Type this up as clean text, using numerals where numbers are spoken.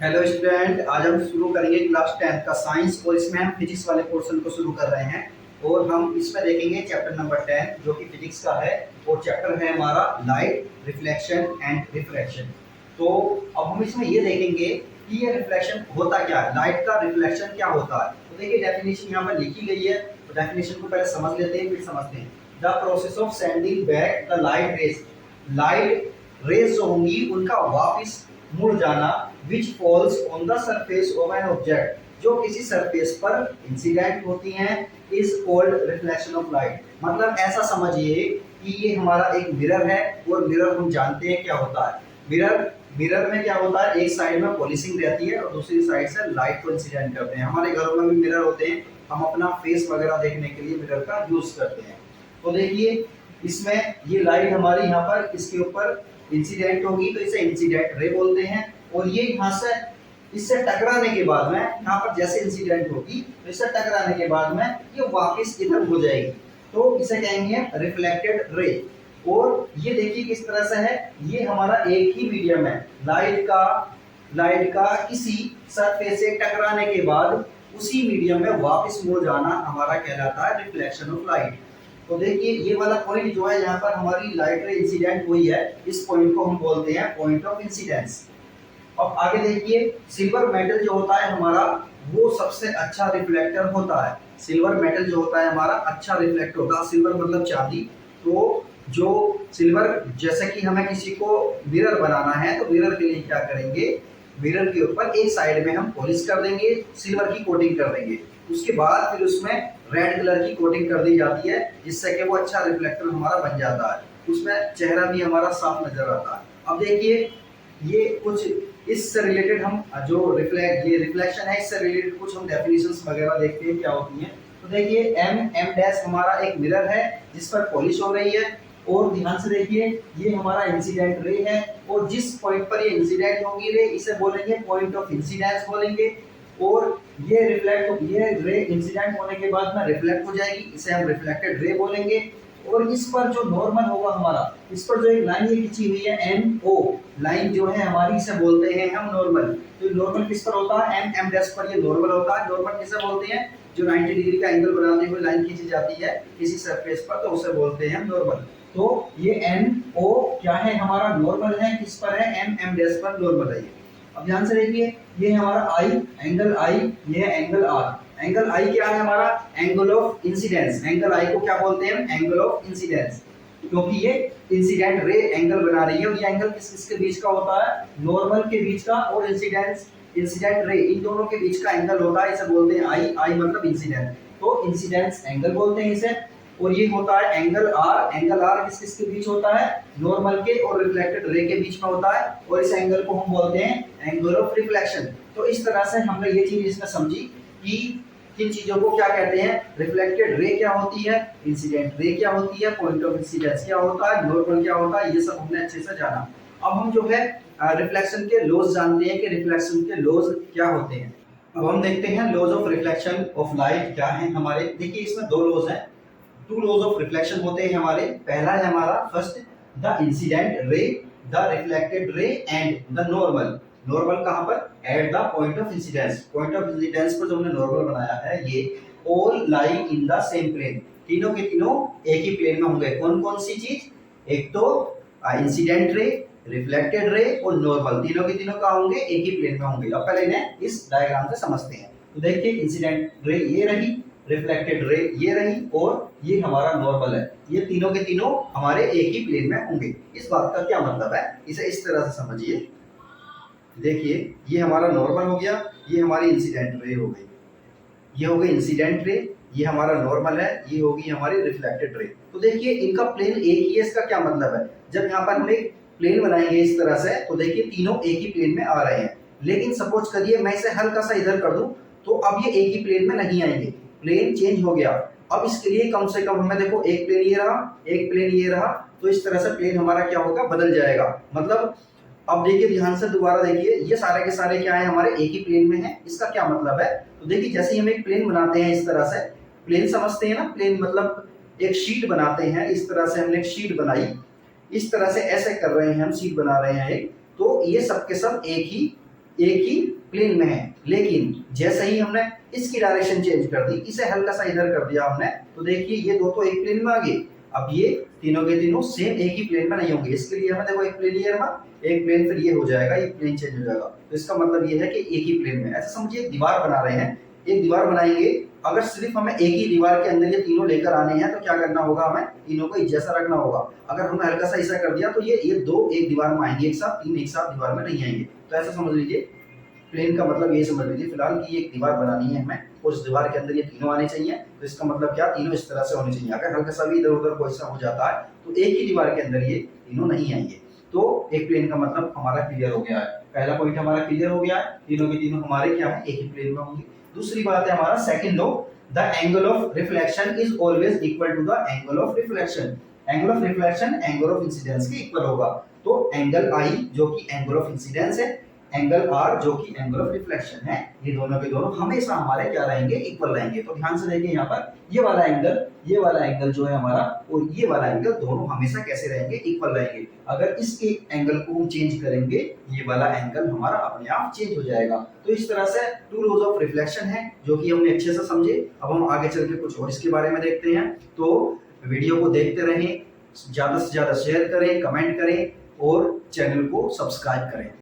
Hello student, आज हम शुरू करेंगे क्लास 10 का साइंस और इसमें हम फिजिक्स वाले पोर्शन को शुरू कर रहे हैं। और हम इसमें देखेंगे चैप्टर नंबर 10 जो कि फिजिक्स का है और चैप्टर है हमारा लाइट, रिफ्लेक्शन एंड रिफ्रैक्शन। तो अब हम इसमें ये देखेंगे कि ये रिफ्लेक्शन होता क्या है, लाइट का रिफ्लेक्शन क्या होता है। तो देखिए डेफिनेशन यहाँ पर लिखी गई है, तो डेफिनेशन को पहले समझ लेते हैं फिर समझते हैं। The process of sending back the light rays, light rays जो होंगी उनका वापस मुड़ जाना, which falls on the surface of an object, जो किसी सरफेस पर इंसिडेंट होती हैं, is called reflection of light. मतलब ऐसा समझिए कि ये हमारा एक मिरर है और मिरर हम जानते हैं क्या होता है। मिरर मिरर में क्या होता है, एक साइड में पॉलिशिंग रहती है और दूसरी साइड से लाइट को इंसिडेंट करते हैं। हमारे घरों में भी मिरर होते हैं, हम अपना फेस वगैरह देखने के लिए मिरर का यूज करते हैं। तो देखिए इसमें ये लाइट हमारी यहाँ पर इसके ऊपर इंसिडेंट होगी तो इसे इंसिडेंट रे बोलते हैं। और ये यहाँ से इससे टकराने के बाद में यहाँ पर जैसे इंसिडेंट होगी तो इससे टकराने के बाद में ये वापस इधर हो जाएगी, तो इसे कहेंगे रिफ्लेक्टेड रे। और ये देखिए किस तरह से है, ये हमारा एक ही मीडियम है, लाइट का किसी सरफेस से टकराने के बाद उसी मीडियम में वापस मुड़ जाना हमारा कहलाता है रिफ्लेक्शन ऑफ लाइट। तो देखिए ये वाला पॉइंट जो है, यहाँ पर हमारी लाइट रे इंसिडेंट हुई है, इस पॉइंट को हम बोलते हैं पॉइंट ऑफ इंसिडेंस। अब आगे देखिए सिल्वर मेटल जो होता है हमारा, वो सबसे अच्छा रिफ्लेक्टर होता है। सिल्वर मेटल जो होता है हमारा अच्छा रिफ्लेक्ट होता है। सिल्वर मतलब चांदी। तो जो सिल्वर, जैसे कि हमें किसी को मिरर बनाना है तो मिरर के लिए क्या करेंगे, मिरर के ऊपर एक साइड में हम पॉलिश कर देंगे, सिल्वर की कोटिंग कर देंगे। उसके बाद फिर उसमें रेड कलर की कोटिंग कर दी जाती है, जिससे कि वो अच्छा रिफ्लेक्टर हमारा बन जाता है, उसमें चेहरा भी हमारा साफ नजर आता है। अब देखिए ये कुछ इससे रिलेटेड हम जो ये रिफ्लेक्शन है इससे रिलेटेड कुछ हम डेफिनेशंस वगैरह देखते हैं क्या होती हैं। तो देखिए एम डैश हमारा एक मिरर है जिस पर पॉलिश हो रही है, और ध्यान से देखिए ये हमारा इंसिडेंट रे है, और जिस पॉइंट पर ये इंसिडेंट होगी रे इसे बोलेंगे पॉइंट ऑफ इंसिडेंस बोलेंगे। और ये रे इंसिडेंट होने के बाद में रिफ्लेक्ट हो जाएगी, इसे हम रिफ्लेक्टेड रे बोलेंगे। और इस पर जो नॉर्मल होगा हमारा, इस पर जो एक लाइन ये खींची हुई है एन ओ लाइन जो है हमारी, इसे बोलते हैं हम नॉर्मल। तो नॉर्मल किस पर होता है, एम एम डैश पर ये नॉर्मल होता है। नॉर्मल किसे बोलते हैं, जो 90 डिग्री का एंगल बनाते हुए लाइन खींची जाती है किसी सरफेस पर, तो उसे बोलते हैं नॉर्मल। तो ये एन ओ क्या है हमारा, नॉर्मल है, किस पर है, एम एम डैश पर नॉर्मल है ये। अब ध्यान से देखिए ये हमारा आई, एंगल आई, ये एंगल आर। एंगल आई क्या है हमारा, एंगल ऑफ इंसिडेंस। एंगल आई को क्या बोलते हैं, एंगल ऑफ इंसिडेंस, क्योंकि ये इंसिडेंट रे एंगल बना रही है। और ये एंगल किस किसके बीच का होता है, नॉर्मल के बीच का और इंसिडेंट रे, इन दोनों के बीच का एंगल होता है, इसे बोलते हैं आई। आई मतलब इंसिडेंट, तो इंसिडेंस एंगल बोलते हैं इसे। और ये होता है एंगल आर। एंगल आर किस किसके बीच होता है, नॉर्मल के और रिफ्लेक्टेड रे के बीच में होता है, और इस एंगल को हम बोलते हैं एंगल ऑफ रिफ्लेक्शन। तो इस तरह से हमने ये चीज इसमें समझी कि किन चीजों को क्या कहते हैं, रिफ्लेक्टेड रे क्या होती है, इंसिडेंट रे क्या होती है, पॉइंट ऑफ इंसिडेंस क्या होता है, नॉर्मल क्या होता है, ये सब हमने अच्छे से जाना। अब हम जो है रिफ्लेक्शन के लॉज जानते हैं कि रिफ्लेक्शन के लॉज क्या होते हैं। अब हम देखते हैं laws of reflection of light क्या है हमारे। देखिए इसमें दो लॉज हैं, टू लॉज ऑफ रिफ्लेक्शन होते हैं हमारे। पहला है हमारा first, the incident ray, the reflected ray and the normal. Normal कहां पर, at the point of incidence. Point of incidence पर जो हमने नॉर्मल बनाया है ये all lying in the same plane, तीनों के तीनों एक ही प्लेन में होंगे। कौन कौन सी चीज, एक तो इंसिडेंट रे, रिफ्लेक्टेड रे और नॉर्मल, तीनों के तीनों कहां होंगे, एक ही प्लेन में होंगे। अब पहले इन्हें इस डायग्राम से समझते हैं। तो देखिए इंसिडेंट रे ये रही, रिफ्लेक्टेड रे ये रही, और ये हमारा नॉर्मल है। ये तीनों के तीनों हमारे एक ही प्लेन में होंगे। इस बात का क्या मतलब है, इसे इस तरह से समझिए। देखिए ये हमारा नॉर्मल हो गया, ये हमारी इंसिडेंट रे हो गई, ये हो गई इंसिडेंट रे, ये हमारा नॉर्मल है, ये होगी हमारी रिफ्लेक्टेड रे। तो देखिए इनका प्लेन एक ही है। इसका क्या मतलब है, जब यहाँ पर हम एक प्लेन बनाएंगे इस तरह से, तो देखिए तीनों एक ही प्लेन में आ रहे हैं। लेकिन सपोज करिए मैं इसे हल्का सा इधर कर दूं, तो अब ये एक ही प्लेन में नहीं आएंगे, प्लेन चेंज हो गया। अब इसके लिए कम से कम हमें देखो एक प्लेन ये रहा, एक प्लेन ये रहा, तो इस तरह से प्लेन हमारा क्या होगा, बदल जाएगा। मतलब अब देखिए ध्यान से दोबारा देखिए, ये सारे के सारे क्या है, हमारे एक ही प्लेन में है। इसका क्या मतलब है, तो देखिए जैसे हम एक प्लेन बनाते हैं इस तरह से, प्लेन समझते हैं ना, प्लेन मतलब एक शीट बनाते हैं। इस तरह से हमने एक शीट बनाई, इस तरह से ऐसे कर रहे हैं हम, शीट बना रहे हैं एक, तो ये सब के सब एक ही प्लेन में है, लेकिन जैसे ही हमने इसकी डायरेक्शन चेंज कर दी, इसे हल्का सा इधर कर दिया हमने, तो देखिए ये दो तो एक प्लेन में आ गए। अब ये तीनों के तीनों सेम एक ही प्लेन में नहीं होंगे, इसके लिए हमें देखो एक प्लेन ये रहा, एक प्लेन फिर ये हो जाएगा, ये प्लेन चेंज हो जाएगा। तो इसका मतलब ये है कि एक ही प्लेन में, ऐसा समझिए एक दीवार बना रहे हैं, एक दीवार बनाएंगे, अगर सिर्फ हमें एक ही दीवार के अंदर ये तीनों लेकर आने हैं तो क्या करना होगा, हमें तीनों को एक जैसा रखना होगा। अगर हमने हल्का सा ऐसा कर दिया तो ये दो एक दीवार में आएंगे एक साथ, तीन एक साथ दीवार में नहीं आएंगे। तो ऐसा समझ लीजिए, प्लेन का मतलब ये समझ लीजिए फिलहाल कि एक दीवार बनानी है हमें, और उस दीवार के अंदर ये तीनों आने चाहिए। तो इसका मतलब क्या, तीनों इस तरह से होने चाहिए। अगर हल्का सा भी इधर उधर कोई सा हो जाता है तो एक ही दीवार के अंदर ये तीनों नहीं आएंगे। तो एक प्लेन का मतलब हमारा क्लियर हो गया है, पहला पॉइंट हमारा क्लियर हो गया है, तीनों के तीनों हमारे क्या है, एक ही प्लेन में होंगे। दूसरी बात है हमारा second law, the angle of reflection is always equal to the angle of reflection. Angle of reflection angle of incidence के इक्वल होगा। तो एंगल आई जो कि एंगल ऑफ इंसिडेंस है, एंगल आर जो कि एंगल ऑफ रिफ्लेक्शन है, ये दोनों के दोनों हमेशा हमारे क्या रहेंगे, इक्वल रहेंगे। तो ध्यान से देखिए यहाँ पर ये वाला एंगल जो है हमारा और ये वाला एंगल दोनों हमेशा कैसे रहेंगे, इक्वल रहेंगे। अगर इसके एंगल को हम चेंज करेंगे, ये वाला एंगल हमारा अपने आप चेंज हो जाएगा। तो इस तरह से टू लॉज ऑफ रिफ्लेक्शन है जो कि हमने अच्छे से समझे। अब हम आगे चल के कुछ और इसके बारे में देखते हैं। तो वीडियो को देखते रहें, ज्यादा से ज्यादा शेयर करें, कमेंट करें और चैनल को सब्सक्राइब करें।